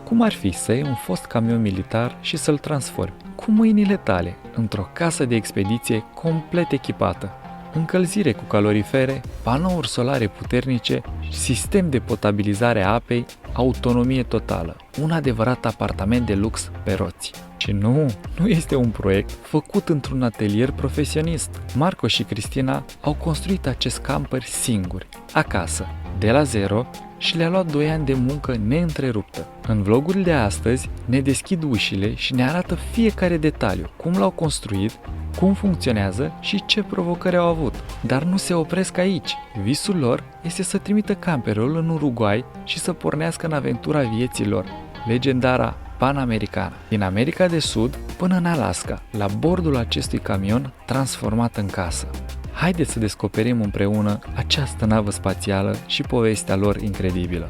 Cum ar fi să iei un fost camion militar și să-l transformi cu mâinile tale într-o casă de expediție complet echipată? Încălzire cu calorifere, panouri solare puternice, sistem de potabilizare a apei, autonomie totală. Un adevărat apartament de lux pe roți. Și nu este un proiect făcut într-un atelier profesionist. Marco și Cristina au construit acest camper singuri, acasă, de la zero, și le-a luat 2 ani de muncă neîntreruptă. În vlogul de astăzi ne deschid ușile și ne arată fiecare detaliu, cum l-au construit, cum funcționează și ce provocări au avut. Dar nu se opresc aici. Visul lor este să trimită camperul în Uruguay și să pornească în aventura vieții lor, legendara Panamericana, din America de Sud până în Alaska, la bordul acestui camion transformat în casă. Haideți să descoperim împreună această navă spațială și povestea lor incredibilă.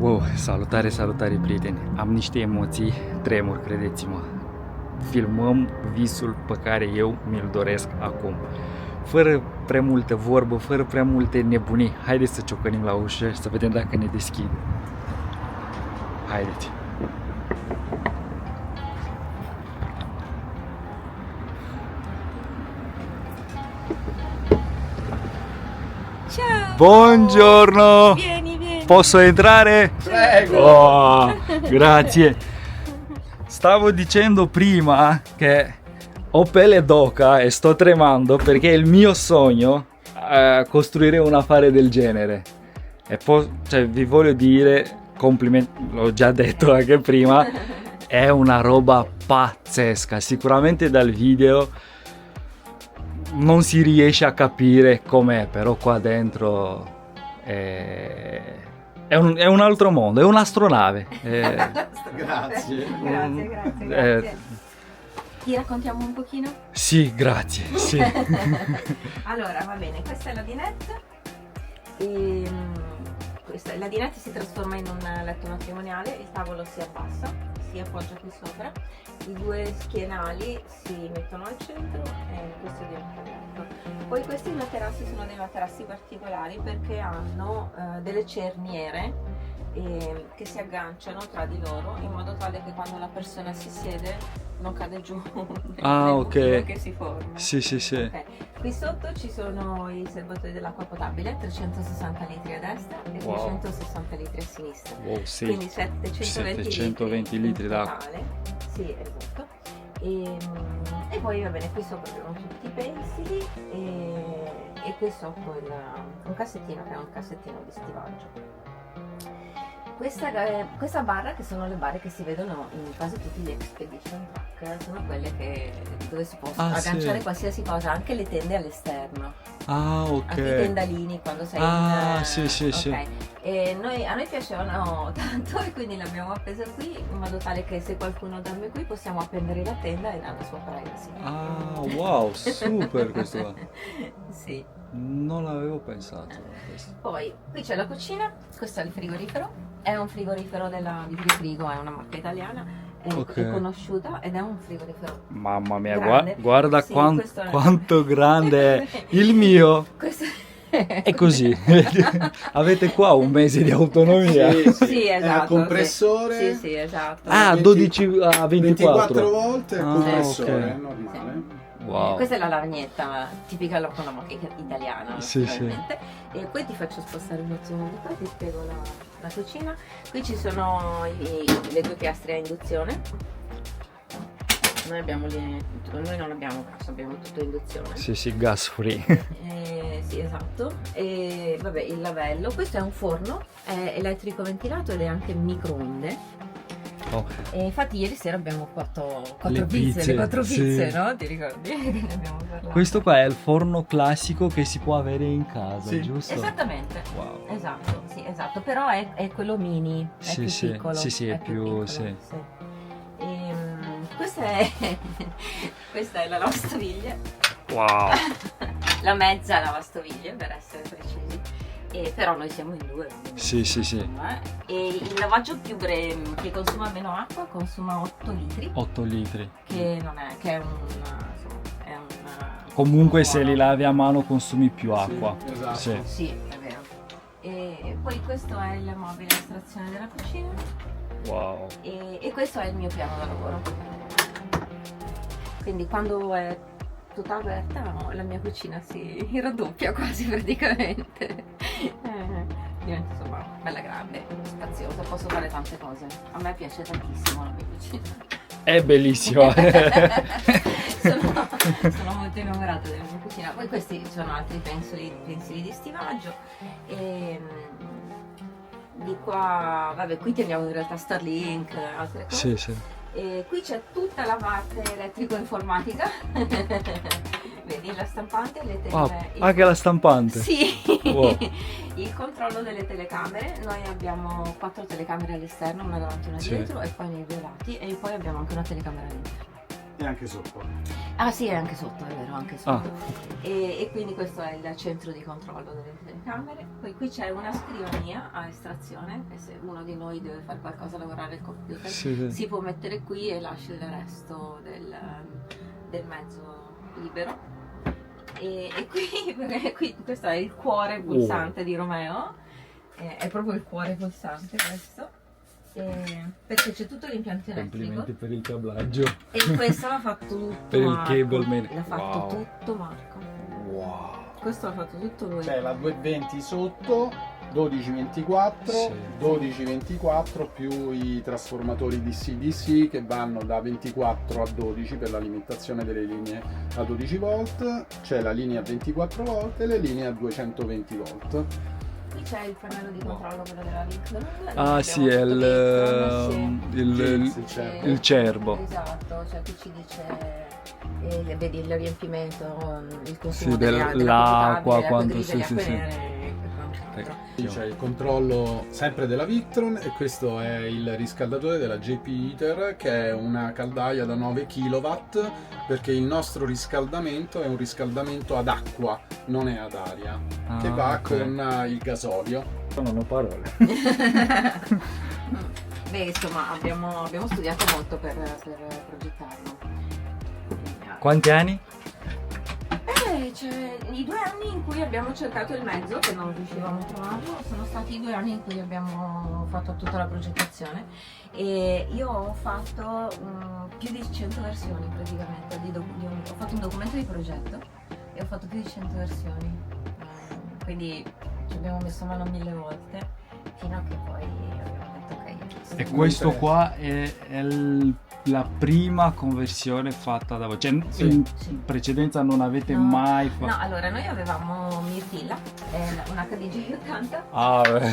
Wow, salutare prieteni! Am niște emoții, tremur, credeți-mă. Filmăm visul pe care eu mi-l doresc acum. Fără prea multă vorbă, fără prea multe nebunii. Haideți să ciocănim la ușă și să vedem dacă ne deschid. Haideți! Ciao! Buongiorno! Vieni. Posso entrare? Prego! Oh, grazie! Stavo dicendo prima che ho pelle d'oca e sto tremando perché è il mio sogno costruire un affare del genere. E poi, cioè, vi voglio dire, complimenti, l'ho già detto anche prima, è una roba pazzesca. Sicuramente dal video non si riesce a capire com'è, però qua dentro è un altro mondo, è un'astronave. Grazie. Grazie. Ti raccontiamo un pochino? Sì, grazie. Sì. Allora, va bene, questa è la dinette. La dinette si trasforma in un letto matrimoniale, il tavolo si abbassa, si appoggia qui sopra, i 2 schienali si mettono al centro e questo diventa il letto. Poi questi materassi sono dei materassi particolari perché hanno delle cerniere che si agganciano tra di loro in modo tale che quando la persona si siede non cade giù nel buchino che si forma. Sì. Okay. Qui sotto ci sono i serbatoi dell'acqua potabile, 360 litri a destra e 360 litri a sinistra. Wow, sì. Quindi 720 litri d'acqua. Sì, esatto. E poi va bene, qui sopra abbiamo tutti i pensili e qui sotto un cassettino che è un cassettino di stivaggio. Questa barra, che sono le barre che si vedono in quasi tutti gli expedition truck, sono quelle dove si può agganciare qualsiasi cosa, anche le tende all'esterno. Ah, ok. Anche i tendalini quando sei sì. E a noi piacevano tanto e quindi l'abbiamo appesa qui in modo tale che se qualcuno dorme qui possiamo appendere la tenda e dare la sua privacy. Ah, wow, super questo qua. Sì. Non l'avevo pensato a questo. Poi qui c'è la cucina, questo è il frigorifero, è un frigorifero di Frigorifigo, è una marca italiana, è conosciuta ed è un frigorifero. Mamma mia, grande. guarda Sì, quanto grande è il mio. È così. Avete qua un mese di autonomia. Sì, È esatto. a compressore. Sì, esatto. Ah, 12 a 24. 24 volte il Ah, compressore, ok. è normale. Wow. Questa è la lavagnetta tipica locomotiva italiana, Sì, naturalmente. E poi ti faccio spostare un attimo di qua, ti spiego la cucina. Qui ci sono le due piastre a induzione. Noi non abbiamo gas, abbiamo tutto a induzione. Sì, gas free. Sì, esatto. E vabbè, il lavello. Questo è un forno, è elettrico ventilato ed è anche microonde. Oh, E infatti ieri sera abbiamo fatto Le pizze, le 4 sì. pizze, no? Ti ricordi? Che ne abbiamo parlato. questo qua è il forno classico che si può avere in casa, Sì. giusto? Esattamente. Wow. Esatto, sì, esatto, però è quello mini, è Sì, più sì, piccolo. sì, è più- piccolo, sì. Questa è questa è la lavastoviglie, Wow. la mezza lavastoviglie per essere precisi. Però noi siamo in due. quindi, Sì. insomma, E il lavaggio più breve, che consuma meno acqua, consuma 8 litri, 8 litri. che non è, che è un Comunque se buono. li lavi a mano consumi più acqua. Sì, esatto. Sì. Sì, è vero. E poi questo è il mobile a estrazione della cucina Wow. e questo è il mio piano da lavoro. Quindi quando è tutta aperta la mia cucina si raddoppia quasi praticamente. Diventa insomma bella grande, spaziosa, posso fare tante cose. A me piace tantissimo la mia cucina. È bellissimo. sono molto innamorata della mia cucina. Poi questi sono altri pensili di stivaggio. E, di qua, vabbè, qui teniamo in realtà Starlink, altre cose. Sì. E qui c'è tutta la parte elettrico-informatica. Vedi la stampante, le Wow, tele... anche la stampante. Sì, Wow. il controllo delle telecamere. Noi abbiamo 4 telecamere all'esterno, una davanti e una Sì. dietro, e poi nei due lati, e poi abbiamo anche una telecamera all'interno. E anche sotto. Ah sì, è anche sotto, è vero, anche sotto. Ah. E quindi questo è il centro di controllo delle telecamere. Poi qui c'è una scrivania a estrazione, e se uno di noi deve fare qualcosa, lavorare al computer, Sì. si può mettere qui e lascia il resto del mezzo libero. E qui, perché qui questo è il cuore pulsante di Romeo, è proprio il cuore pulsante questo, perché c'è tutto l'impianto elettrico. Complimenti per il cablaggio. E questo l'ha fatto tutto Per il Marco. cable man. L'ha fatto Wow. tutto Marco. Wow. Questo l'ha fatto tutto lui. C'è la 220 sotto, 1224, Sì. 1224 più i trasformatori DC-DC che vanno da 24 a 12 per l'alimentazione delle linee a 12 volt, c'è la linea a 24 volt e le linee a 220 volt. Qui c'è il pannello di controllo, quello della Victron. Ah sì, è il cerbo. Esatto, cioè qui ci dice vedi il riempimento, il consumo Sì, dell'acqua dell'acqua, potabile, quanto- grigie, sì, acque sì. nere e quant'altro. Qui c'è il controllo sempre della Victron e questo è il riscaldatore della JP Heater che è una caldaia da 9 kW perché il nostro riscaldamento è un riscaldamento ad acqua, non è ad aria, che va ok. con il gasolio. Non ho parole. Beh, insomma, abbiamo studiato molto per progettarlo. Quanti anni? Cioè, i 2 anni in cui abbiamo cercato il mezzo, che non riuscivamo a trovarlo, sono stati i 2 anni in cui abbiamo fatto tutta la progettazione e io ho fatto più di 100 versioni praticamente, ho fatto un documento di progetto e ho fatto più di 100 versioni, quindi ci abbiamo messo mano 1000 volte fino a che poi abbiamo detto ok. E questo qua è la prima conversione fatta da voi. Cioè, Sì. in Sì. precedenza non avete No. mai fatto. No, allora noi avevamo Mirtilla, una KDJ 80. Ah, beh.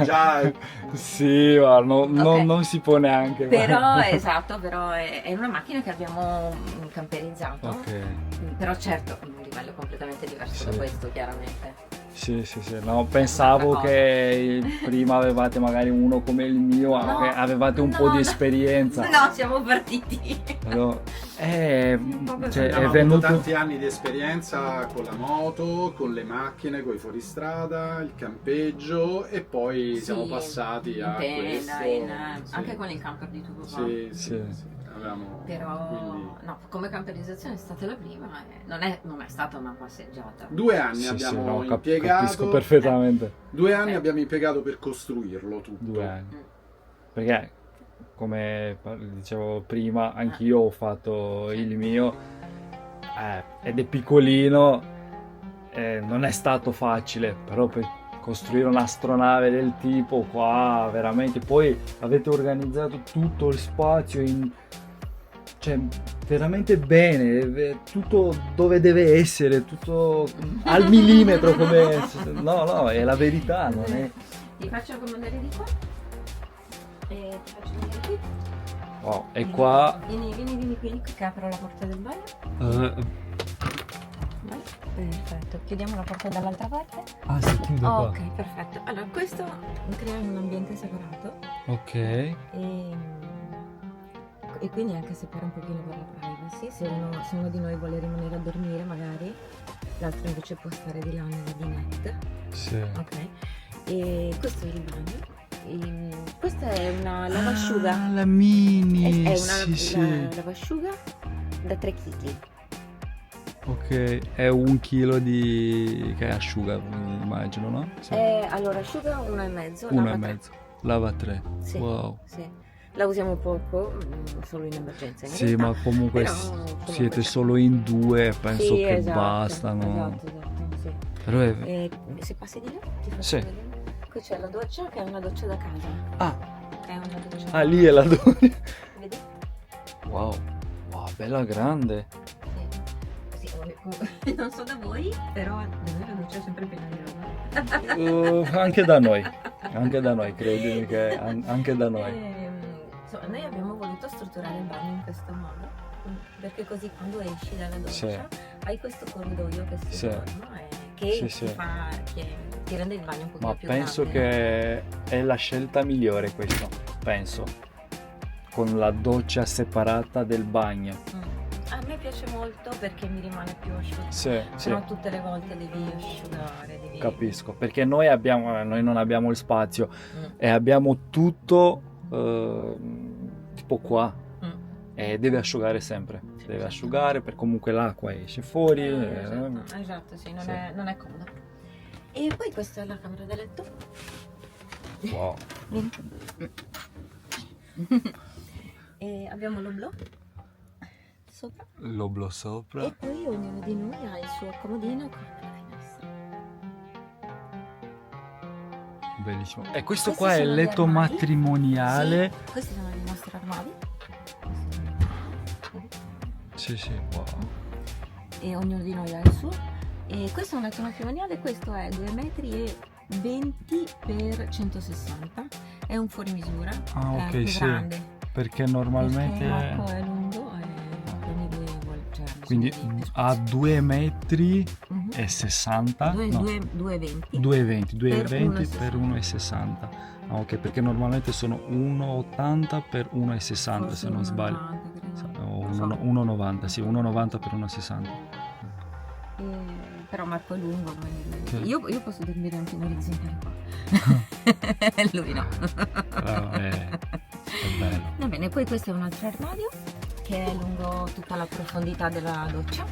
Già Sì, ma Ok. non si può neanche. Però esatto, però è una macchina che abbiamo camperizzato. Ok. Però certo, un livello completamente diverso Sì. da questo, chiaramente. Sì. No, pensavo Un'altra che prima avevate magari uno come il mio, No, che avevate un no, po' di no. esperienza. No, siamo partiti. Però, cioè, abbiamo è avuto venuto. tanti anni di esperienza con la moto, con le macchine, con i fuoristrada, il campeggio e poi Sì, siamo passati in a tenda, questo. sì. Anche con il camper di tuo papà. Sì. Sì. Però quindi... no, come camperizzazione è stata la prima, non è stata una passeggiata. 2 anni Sì, abbiamo no, impiegato. capisco perfettamente. 2 anni abbiamo impiegato per costruirlo tutto. 2 anni. Perché, come dicevo prima, anch'io ho fatto il mio, ed è piccolino, non è stato facile, però per costruire un'astronave del tipo qua, veramente, poi avete organizzato tutto il spazio cioè, veramente bene, tutto dove deve essere, tutto al millimetro, come... No, è la verità, non è... Ti faccio accomodare di qua e ti faccio vedere qui. Wow, e qua... Vieni qui che apro la porta del bagno. Vai. Perfetto, chiudiamo la porta dall'altra parte. Ah, si chiude qua. Ok, perfetto. Allora, questo crea un ambiente separato Ok. e quindi anche separare un pochino per la privacy. Se uno di noi vuole rimanere a dormire magari, l'altro invece può stare di là nella dinette. Sì. Ok. E questo è il bagno. Questa è una lavasciuga. Ah, la mini. È una sì. lavasciuga da 3 kg. Ok, è 1 chilo di... che asciuga, immagino, no? Sì. Allora, asciuga 1,5. 1,5. Lava 3. Sì. Wow. Sì. La usiamo poco, solo in emergenza. In Sì, realtà, ma comunque però, siete comunque- solo in 2, penso Sì, che esatto, bastano. Esatto, sì. Però è... Se passi di là, ti faccio Sì. vedere. Qui c'è la doccia, che è una doccia da casa. Ah, È una doccia. ah, lì è la Vedi? Wow, wow, bella grande. Sì. Sì, non so da voi, però da noi la doccia è sempre piena di roba. Anche da noi, credimi che anche da noi. Insomma, noi abbiamo voluto strutturare il bagno in questo modo, perché così quando esci dalla doccia Sì. hai questo corridoio che si Sì. forma e che Sì, ti sì. fa, che ti rende il bagno un po' Ma più penso grande. che è la scelta migliore questo, penso. Con la doccia separata del bagno. A me piace molto perché mi rimane più asciutto. Sì, Se no tutte le volte devi asciugare, devi... capisco. Perché noi non abbiamo il spazio Mm. e abbiamo tutto tipo qua. Mm. E deve asciugare sempre. Deve asciugare perché comunque l'acqua esce fuori. Esatto, sì, Sì. non è comodo. E poi questa è la camera da letto. Wow. Vieni. E abbiamo l'oblò sopra L'oblò sopra. e poi ognuno di noi ha il suo comodino con la finestra. Bellissimo. E questo Questi qua è il sono gli letto armadi. matrimoniale. Sì, questi sono i nostri armadi. Sì, wow. E ognuno di noi ha il suo. E questo è un letto matrimoniale, questo è 2 metri e 20 per 160. È un fuorimisura, Ah, è ok, più sì. grande. Perché normalmente... Perché l'arco è lungo e quindi lui vuole, cioè, ha Quindi bisogno di più ha spazio. 2 metri Mhm. e 60. No, 2,20 2,20 per 2,20 per 1,60. 1,60. Ah, ok, perché normalmente sono 1,80 per 1,60 Forse se non sbaglio. 1,90 credo. O Non so. 1,90, sì, 1,90 per 1,60. Però Marco è lungo, quindi Sì. io posso dormire anche in orizzontale qua. Lui no. Però è bello. Va bene, poi questo è un altro armadio che è lungo tutta la profondità della doccia.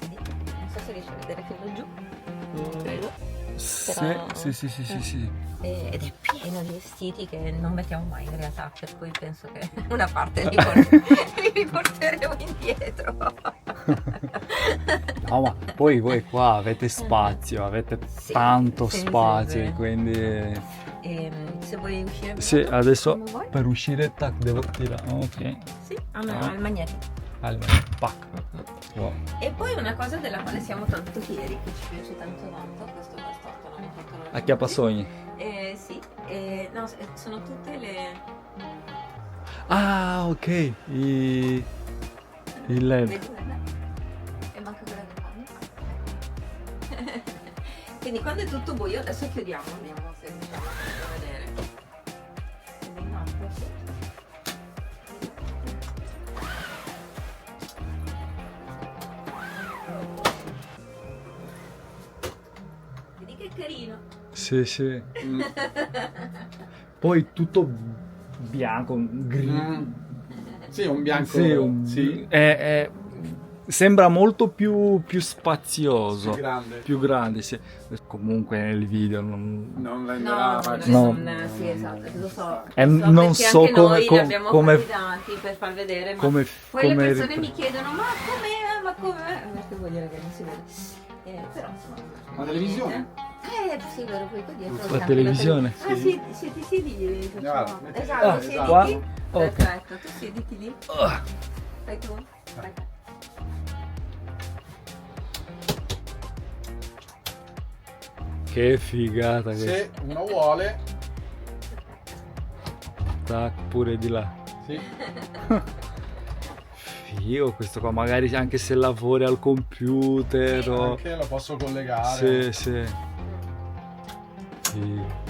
Vedi? Non so se riesci a vedere quello giù. Credo. Però- Sì. Ed è pieno di vestiti che non mettiamo mai in realtà, per cui penso che una parte li riporteremo indietro. No, ma poi voi qua avete spazio, avete Sì, tanto sì, spazio, sì. quindi... Se vuoi uscire Sì, adesso come vuoi. per uscire, tac, devo tirare. Ok. Sì, al magnetico. Allora, pac. Wow. E poi una cosa della quale siamo tanto fieri, che ci piace tanto, questo bastardo l'hanno fatto noi. Acchiappasogni. Sì, no, sono tutte le... Ah, ok. Il LED. Vedi, guarda? E manca quella del bagno. Quindi quando è tutto buio, adesso chiudiamo, vediamo se riusciamo a vedere. Vedi in alto, sì. Vedi che carino. Sì. poi tutto bianco, Sì, un bianco. sì, Sì. sembra molto più spazioso, Grande. più grande, sì. Comunque nel video non... Non No, renderà No. sì, esatto, lo so. non perché so anche come- noi com- li abbiamo come- validati per far vedere, ma come poi le come persone ripre- mi chiedono ma com'è, ma com'è? Che vuol dire che non si vede? Però insomma... La televisione? Sì, vero, poi qua dietro. c'è La anche televisione? Ah sì, siete siediti, Guarda, facciamo. metti- Esatto, Ah, siediti. qua? Ok. Perfetto, tu siediti lì. Ah, Fai tu. Vai. che figata questa. Se uno vuole, Tac, pure di là. sì. Figo questo qua, magari anche se lavori al computer o... Anche lo posso collegare. Sì, sì. Figo.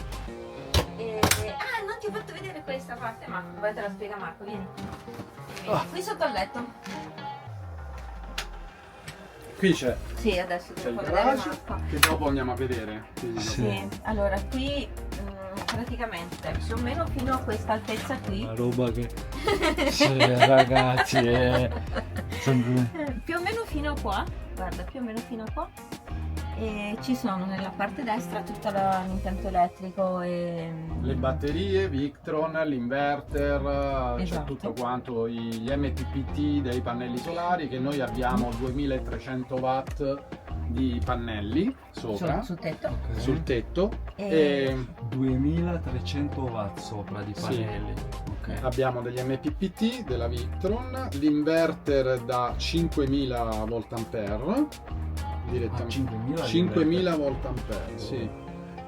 Non ti ho fatto vedere questa parte, Marco. Poi te la spiega Marco, vieni. Qui sotto al letto. Qui c'è Sì, adesso te il lo fa vedere garage Marco. che dopo andiamo a vedere. Quindi Sì. Sì, allora qui praticamente più o meno fino a questa altezza qui. Una roba che... Sì, ragazzi, Più o meno fino a qua, guarda, più o meno fino a qua. E ci sono nella parte destra tutto l'impianto elettrico e le batterie, Victron, l'inverter, c'è Esatto. tutto quanto, gli MPPT dei pannelli solari che noi abbiamo 2300 watt di pannelli sopra, sul tetto. sul tetto E- e 2300 watt sopra di Sì. pannelli. Ok. abbiamo degli MPPT della Victron, l'inverter da 5000 volt direttamente. 5000? 5000 volt ampere, sì,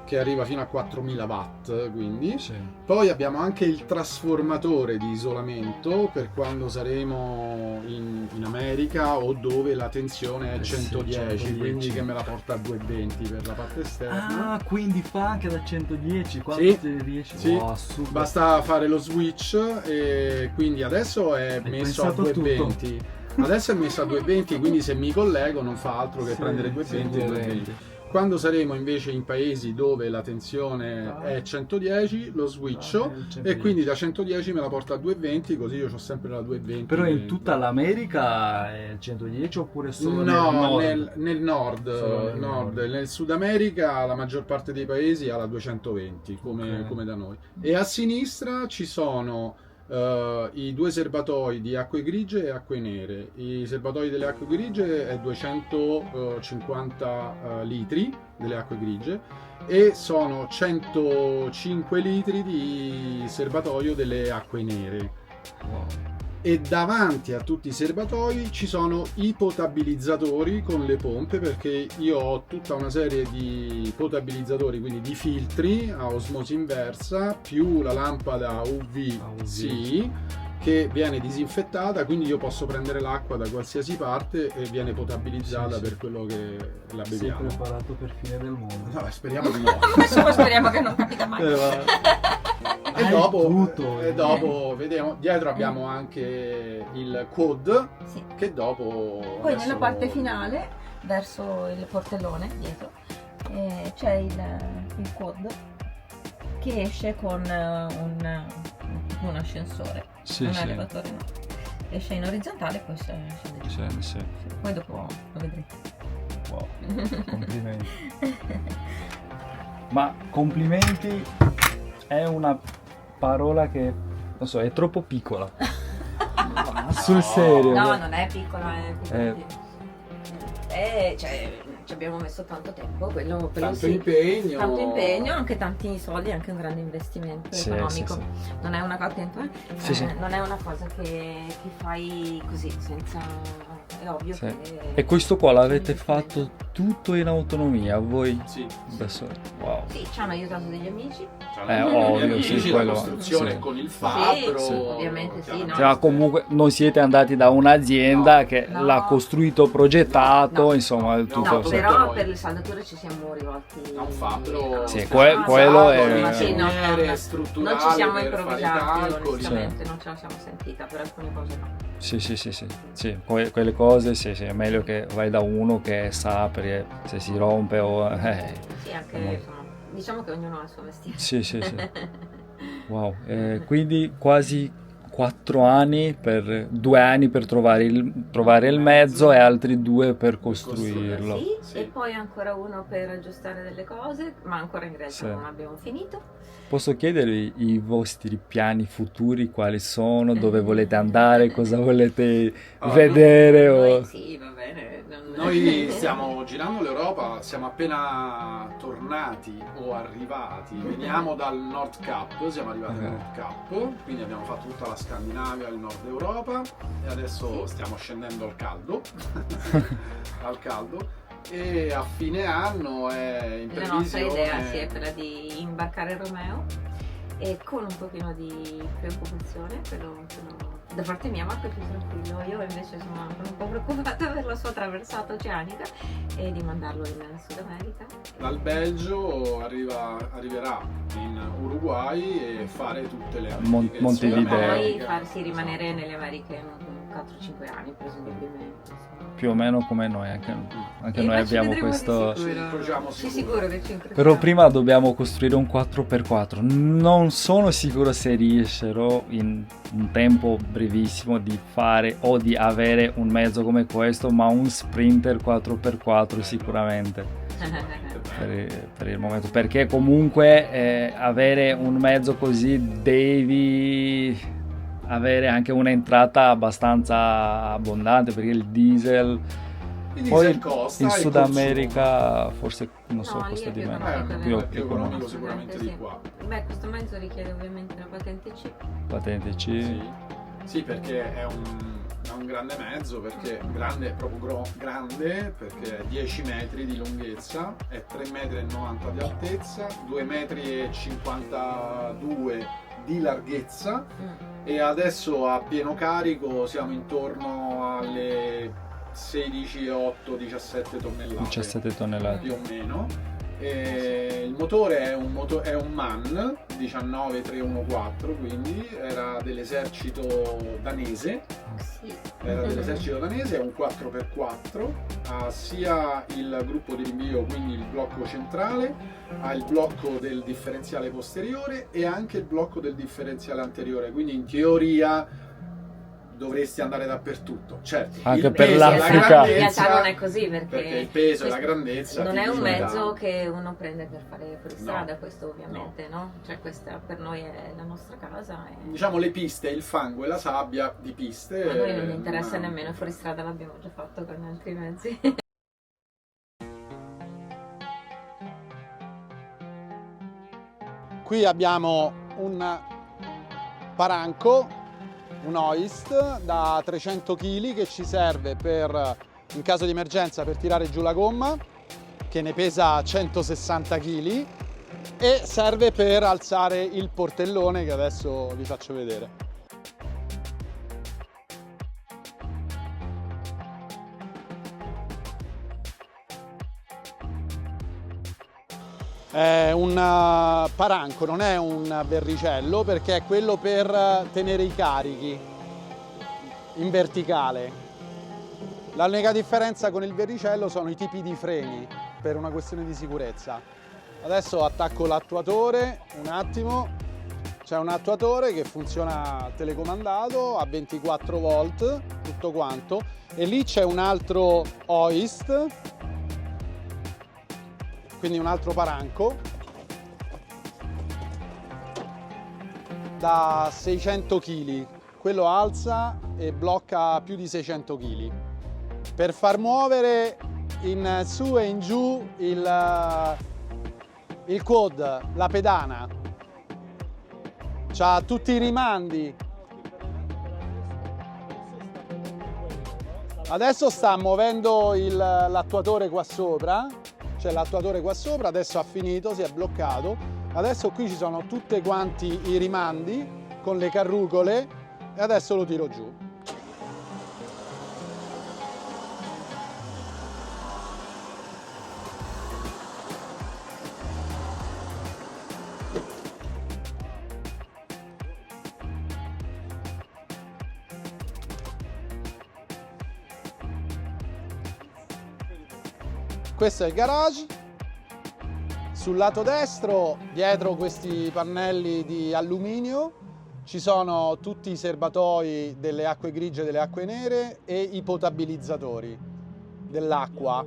che arriva fino a 4000 watt, quindi. Sì. Poi abbiamo anche il trasformatore di isolamento per quando saremo in America o dove la tensione è Sì, 110, 110. quindi che me la porta a 220 per la parte esterna. Ah, quindi fa anche da 110 quando Sì. ti riesci. Sì. Wow, super. Basta fare lo switch e quindi adesso è Hai messo a pensato a tutto. 220. Adesso è messo a 220, quindi se mi collego non fa altro che Sì, prendere sì, 220 e 220. 220. Quando saremo invece in paesi dove la tensione è 110, lo switcho Ah, il 110. e quindi da 110 me la porta a 220, così io ho sempre la 220. Però in tutta l'America è il 110 oppure solo No, nel nord? nel nord, Solo nel nord. nord. Nel Sud America la maggior parte dei paesi ha la 220 come, Ok. come da noi. E a sinistra ci sono i due serbatoi di acque grigie e acque nere. I serbatoi delle acque grigie è 250 litri delle acque grigie e sono 105 litri di serbatoio delle acque nere. Wow. E davanti a tutti i serbatoi ci sono i potabilizzatori con le pompe, perché io ho tutta una serie di potabilizzatori, quindi di filtri a osmosi inversa, più la lampada UVC che viene disinfettata, quindi io posso prendere l'acqua da qualsiasi parte e viene potabilizzata Sì, sì. per quello che la Sei beviamo. preparato per fine del mondo. No, speriamo di no. Insomma, speriamo che non capita mai. E Hai dopo, tutto. vediamo, dietro abbiamo anche il quad Sì. che dopo Poi adesso nella parte finale, verso il portellone dietro, c'è il quad che esce con un ascensore, Sì, un sì. elevatore no. Esce in orizzontale e poi scende giù. Sì, sì. Poi dopo lo vedrete. Wow. Complimenti. Ma complimenti è una parola che non so, è troppo piccola. Ma sul serio. No, non è piccola, è Eh. cioè, ci abbiamo messo tanto tempo, quello tanto sì. impegno, Tanto impegno, anche tanti soldi, anche un grande investimento Sì, economico. sì, Non è una cosa, Sì, sì. non è una cosa che fai così, senza. È ovvio Sì. che. E questo qua l'avete fatto tutto in autonomia, voi sì. da soli? Wow. Sì, ci hanno aiutato degli amici. Ovvio, Amici, sì, la quello- costruzione sì. con il fabbro, Sì, ovviamente sì, no. Cioè, ma comunque non siete andati da un'azienda No, che no. l'ha costruito, progettato, No. insomma, tutto. No, sì. però noi. per le saldature ci siamo rivolti a un fabbro Sì, specializzato, quello è- ingegnere non strutturale ci siamo per fare i improvvisati, calcoli. onestamente, non ce la siamo sentita, per alcune cose no. Sì, sì, sì, sì, sì. Quelle cose sì, sì, è meglio che vai da uno che sa, perché se si rompe o... Sì, anche No. insomma, diciamo che ognuno ha il suo mestiere. Sì, sì, sì. Wow, quindi quasi 4 anni 2 anni per trovare il mezzo e altri 2 per costruirlo. Sì, Sì. e poi ancora uno per aggiustare delle cose, ma ancora in realtà Sì. non abbiamo finito. Posso chiedervi i vostri piani futuri, quali sono, dove volete andare, cosa volete Allora, vedere? Noi, o... sì, va bene. Noi stiamo girando l'Europa, siamo appena tornati o arrivati, veniamo dal Nord Cap, siamo arrivati al Nord Cap, quindi abbiamo fatto tutta la Scandinavia, il Nord Europa e adesso stiamo scendendo al caldo, al caldo. E a fine anno è in La nostra idea previsione. sì, è quella di imbarcare il Romeo e con un pochino di preoccupazione, però da parte mia Marco è più tranquillo, io invece sono un po' preoccupata per la sua traversata oceanica e di mandarlo in Sud America. Dal Belgio arriverà in Uruguay e fare tutte le Americhe, il Montevideo. Sud Poi America, farsi rimanere nelle Americhe 4-5 anni presumibilmente. Più o meno come noi, anche E noi ma ci abbiamo vedremo questo... Ci incrociamo Sì, sicuro. sicuro che ci incrociamo. Però prima dobbiamo costruire un 4x4. Non sono sicuro se riescerò in un tempo brevissimo di fare o di avere un mezzo come questo, ma un Sprinter 4x4 sicuramente per il momento. Perché comunque avere un mezzo così devi avere anche un'entrata abbastanza abbondante, perché il diesel... Il Poi diesel costa, in il Sud consumo. America forse non so, No, lì costa è di più meno. economico, È più economico sicuramente di sì. qua. Beh, questo mezzo richiede ovviamente una patente C. Patente C. Sì, sì, perché è un grande mezzo, perché grande è proprio grande, perché è 10 metri di lunghezza, è 3,90 metri di altezza, 2,52 metri di larghezza e adesso a pieno carico siamo intorno alle 16,8-17 tonnellate. 17 tonnellate. Più o meno. E il motore è un MAN 19314, quindi era dell'esercito danese. Sì. Era dell'esercito danese, è un 4x4, ha sia il gruppo di rinvio, quindi il blocco centrale, ha il blocco del differenziale posteriore e anche il blocco del differenziale anteriore, quindi in teoria dovresti andare dappertutto. Certo, Anche il per peso e la l'Africa. In grandezza- realtà non è così perché il peso e la questo grandezza non ti è un limitano. mezzo che uno prende per fare fuoristrada, No. questo ovviamente, no? Cioè questa per noi è la nostra casa e Diciamo le piste, il fango e la sabbia di piste. a noi non interessa non- nemmeno, fuoristrada l'abbiamo già fatto con altri mezzi. Qui abbiamo un paranco, un hoist da 300 kg che ci serve per, in caso di emergenza, per tirare giù la gomma, che ne pesa 160 kg, e serve per alzare il portellone che adesso vi faccio vedere. È un paranco, non è un verricello, perché è quello per tenere i carichi in verticale. L'unica differenza con il verricello sono i tipi di freni, per una questione di sicurezza. Adesso attacco l'attuatore, un attimo. C'è un attuatore che funziona telecomandato a 24 volt, tutto quanto, e lì c'è un altro hoist, quindi un altro paranco da 600 kg. Quello alza e blocca più di 600 kg. Per far muovere in su e in giù il quad, la pedana, c'ha tutti i rimandi. Adesso sta muovendo l'attuatore qua sopra. C'è l'attuatore qua sopra, adesso ha finito, si è bloccato. Adesso qui ci sono tutti quanti i rimandi con le carrucole e adesso lo tiro giù. Questo è il garage. Sul lato destro, dietro questi pannelli di alluminio, ci sono tutti i serbatoi delle acque grigie e delle acque nere e i potabilizzatori dell'acqua.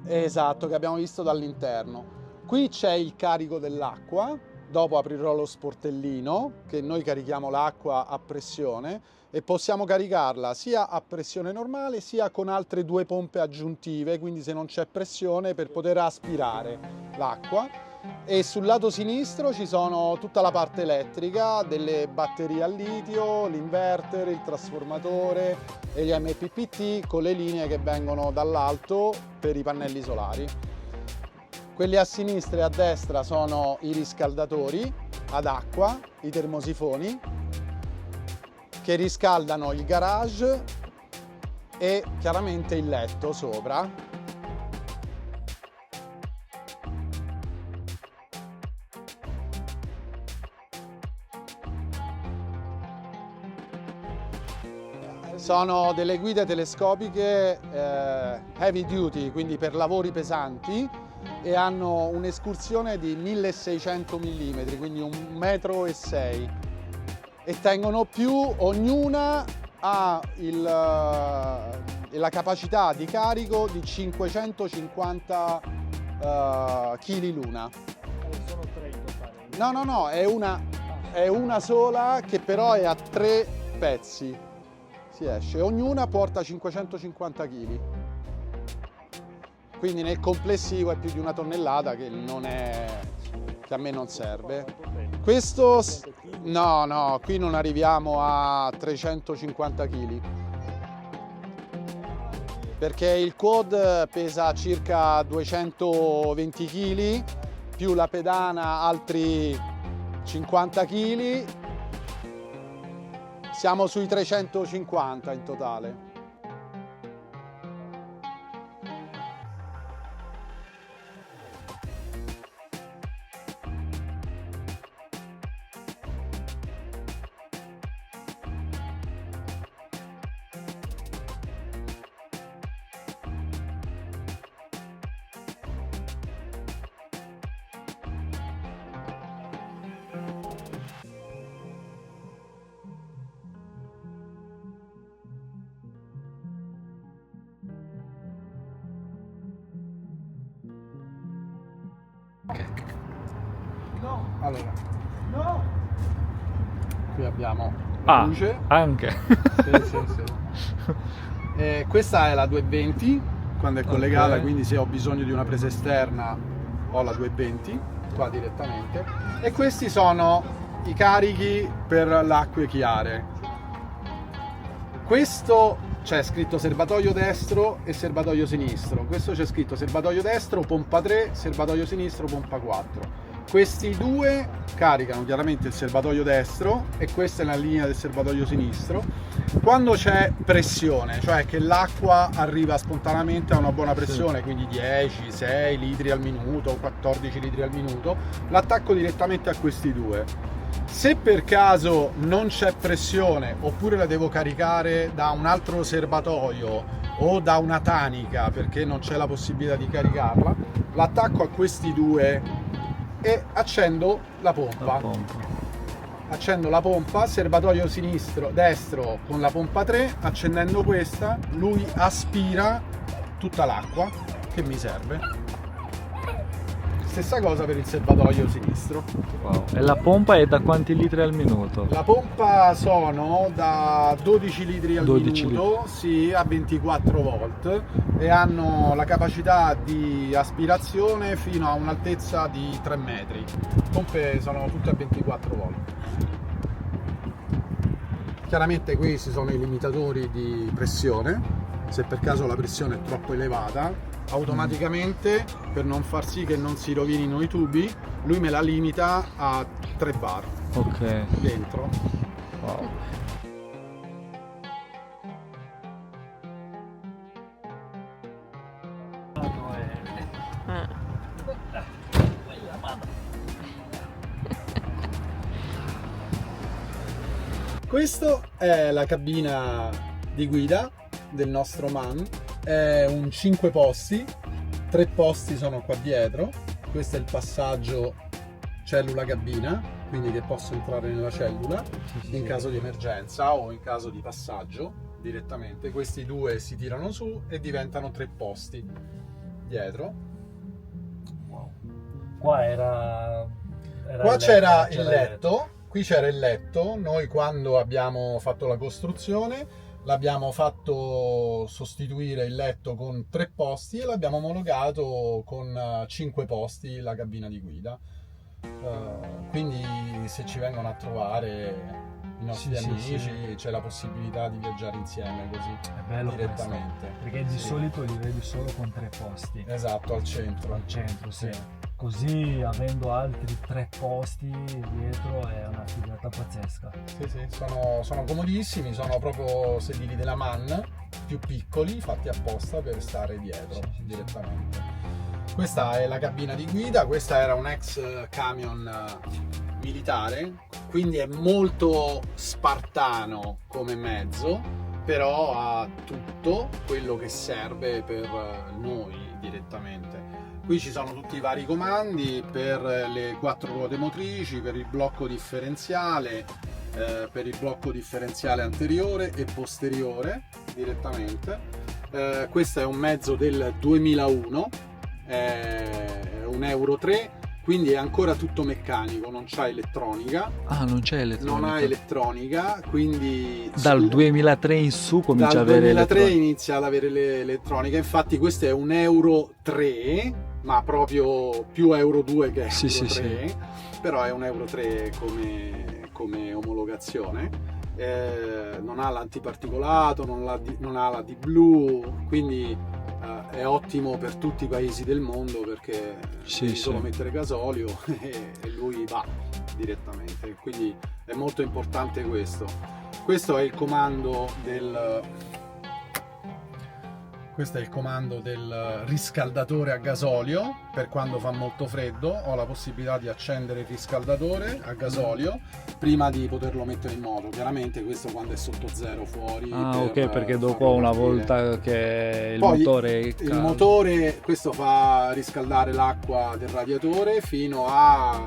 Esatto, che abbiamo visto dall'interno. Qui c'è il carico dell'acqua, dopo aprirò lo sportellino, che noi carichiamo l'acqua a pressione e possiamo caricarla sia a pressione normale sia con altre 2 pompe aggiuntive, quindi se non c'è pressione per poter aspirare l'acqua. E sul lato sinistro ci sono tutta la parte elettrica, delle batterie al litio, l'inverter, il trasformatore e gli MPPT con le linee che vengono dall'alto per i pannelli solari. Quelli a sinistra e a destra sono i riscaldatori ad acqua, i termosifoni, che riscaldano il garage e chiaramente il letto sopra. Sono delle guide telescopiche heavy duty, quindi per lavori pesanti, e hanno un'escursione di 1600 mm, quindi 1,6 metri, e tengono più, ognuna ha la capacità di carico di 550 kg l'una. Sono 3 in totale. No, è una sola che però è a 3 pezzi. Si esce, ognuna porta 550 kg, quindi nel complessivo è più di 1 tonnellata, che a me non serve. Questo no, qui non arriviamo a 350 kg, perché il quad pesa circa 220 kg, più la pedana altri 50 kg. Siamo sui 350 in totale. Allora, qui abbiamo la luce. Anche. Sì. Questa è la 220 quando è collegata, quindi se ho bisogno di una presa esterna ho la 220 qua direttamente. E questi sono i carichi per le acque chiare. Questo c'è scritto serbatoio destro e serbatoio sinistro. Questo c'è scritto serbatoio destro pompa 3, serbatoio sinistro pompa 4. Questi due caricano chiaramente il serbatoio destro e questa è la linea del serbatoio sinistro. Quando c'è pressione, cioè che l'acqua arriva spontaneamente a una buona pressione, quindi 10, 6 litri al minuto, 14 litri al minuto, l'attacco direttamente a questi due. Se per caso non c'è pressione oppure la devo caricare da un altro serbatoio o da una tanica perché non c'è la possibilità di caricarla, l'attacco a questi due e accendo la pompa. Accendo la pompa, serbatoio destro con la pompa 3, accendendo questa lui aspira tutta l'acqua che mi serve. Stessa cosa per il serbatoio sinistro. Wow. E la pompa è da quanti litri al minuto? La pompa sono da 12 litri al minuto, sì, a 24 volt e hanno la capacità di aspirazione fino a un'altezza di 3 metri. Le pompe sono tutte a 24 volt. Chiaramente questi sono i limitatori di pressione, se per caso la pressione è troppo elevata. Automaticamente, per non far sì che non si rovinino i tubi, lui me la limita a 3 bar dentro. Wow. Questo è la cabina di guida del nostro MAN. È un 5 posti, 3 posti sono qua dietro questo è il passaggio cellula-cabina, quindi che posso entrare nella cellula in caso di emergenza o in caso di passaggio direttamente. Questi due si tirano su e diventano 3 posti dietro. Wow. Qua Qua c'era il letto, qui c'era il letto. Noi quando abbiamo fatto la costruzione l'abbiamo fatto sostituire il letto con 3 posti e l'abbiamo omologato con 5 posti la cabina di guida. Quindi se ci vengono a trovare i nostri amici c'è la possibilità di viaggiare insieme così È bello direttamente. questo, perché di solito li vedi solo con 3 posti. Esatto, al centro. Al centro, sì. Così avendo altri 3 posti dietro è una figata pazzesca. Sì, sono comodissimi, sono proprio sedili della MAN, più piccoli, fatti apposta per stare dietro direttamente. Questa è la cabina di guida, questa era un ex camion militare, quindi è molto spartano come mezzo, però ha tutto quello che serve per noi direttamente. Qui ci sono tutti i vari comandi per le 4 ruote motrici, per il blocco differenziale, anteriore e posteriore direttamente. Questo è un mezzo del 2001, è un Euro 3, quindi è ancora tutto meccanico, non c'ha elettronica. Ah, non c'è elettronica. Non ha elettronica, quindi Dal 2003 in su comincia dal ad avere 2003 elettronica. inizia ad avere l'elettronica. Infatti questo è un Euro 3, ma proprio più Euro 2 che Euro 3, però è un Euro 3 come omologazione. Non ha l'antiparticolato, non ha la D-Blu, quindi è ottimo per tutti i paesi del mondo, perché devi solo mettere gasolio e lui va direttamente, quindi è molto importante questo. Questo è il comando del riscaldatore a gasolio. Per quando fa molto freddo ho la possibilità di accendere il riscaldatore a gasolio prima di poterlo mettere in moto. Chiaramente questo quando è sotto zero fuori. Ok, perché dopo una volta che il motore, questo fa riscaldare l'acqua del radiatore fino a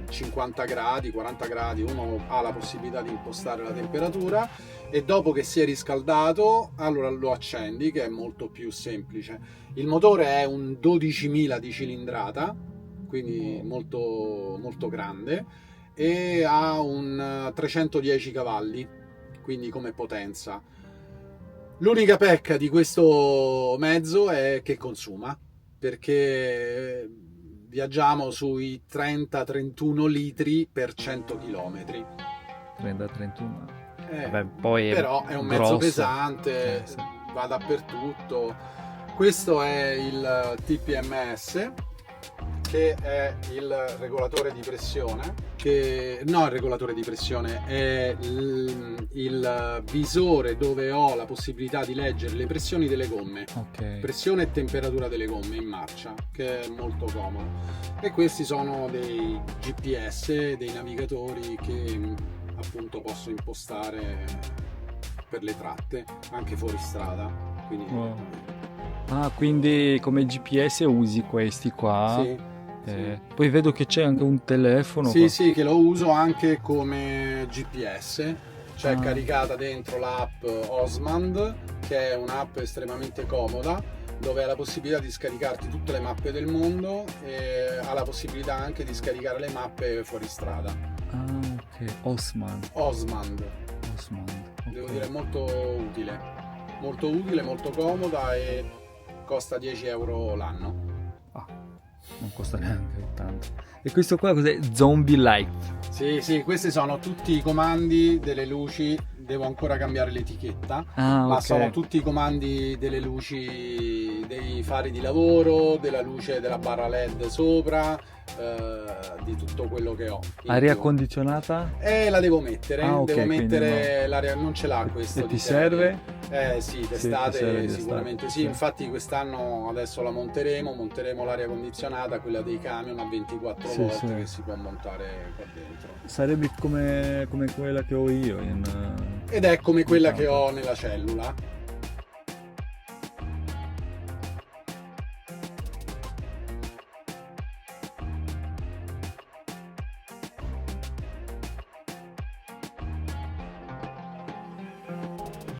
50 gradi, 40 gradi, uno ha la possibilità di impostare la temperatura e dopo che si è riscaldato allora lo accendi, che è molto più semplice. Il motore è un 12.000 di cilindrata, quindi molto, molto grande, e ha un 310 cavalli, quindi come potenza. L'unica pecca di questo mezzo è che consuma, perché viaggiamo sui 30-31 litri per 100 km. 30-31. Vabbè, poi però è un mezzo grosso. pesante, va dappertutto. Questo è il TPMS, che è il regolatore di pressione, è il visore dove ho la possibilità di leggere le pressioni delle gomme, pressione e temperatura delle gomme in marcia, che è molto comodo. E questi sono dei GPS, dei navigatori che appunto posso impostare per le tratte anche fuori strada, quindi quindi come GPS usi questi qua? sì. Poi vedo che c'è anche un telefono. Sì, che lo uso anche come GPS. C'è caricata dentro l'app Osmand, che è un'app estremamente comoda, dove hai la possibilità di scaricarti tutte le mappe del mondo e ha la possibilità anche di scaricare le mappe fuori strada. Ok, Osmand. Devo dire molto utile, molto comoda e costa 10 euro l'anno. Non costa neanche tanto. E questo qua cos'è? Zombie Light. Sì, questi sono tutti i comandi delle luci. Devo ancora cambiare l'etichetta, ma sono tutti i comandi delle luci, dei fari di lavoro, della luce della barra LED sopra, di tutto quello che ho. Aria condizionata? La devo mettere, devo mettere no. L'aria, non ce l'ha questo. E ti serve? Sì, d'estate sicuramente sì. Sì. Infatti quest'anno adesso la monteremo l'aria condizionata, quella dei camion a 24 volt che si può montare qua dentro. Sarebbe come quella che ho io ed è come quella che ho nella cellula.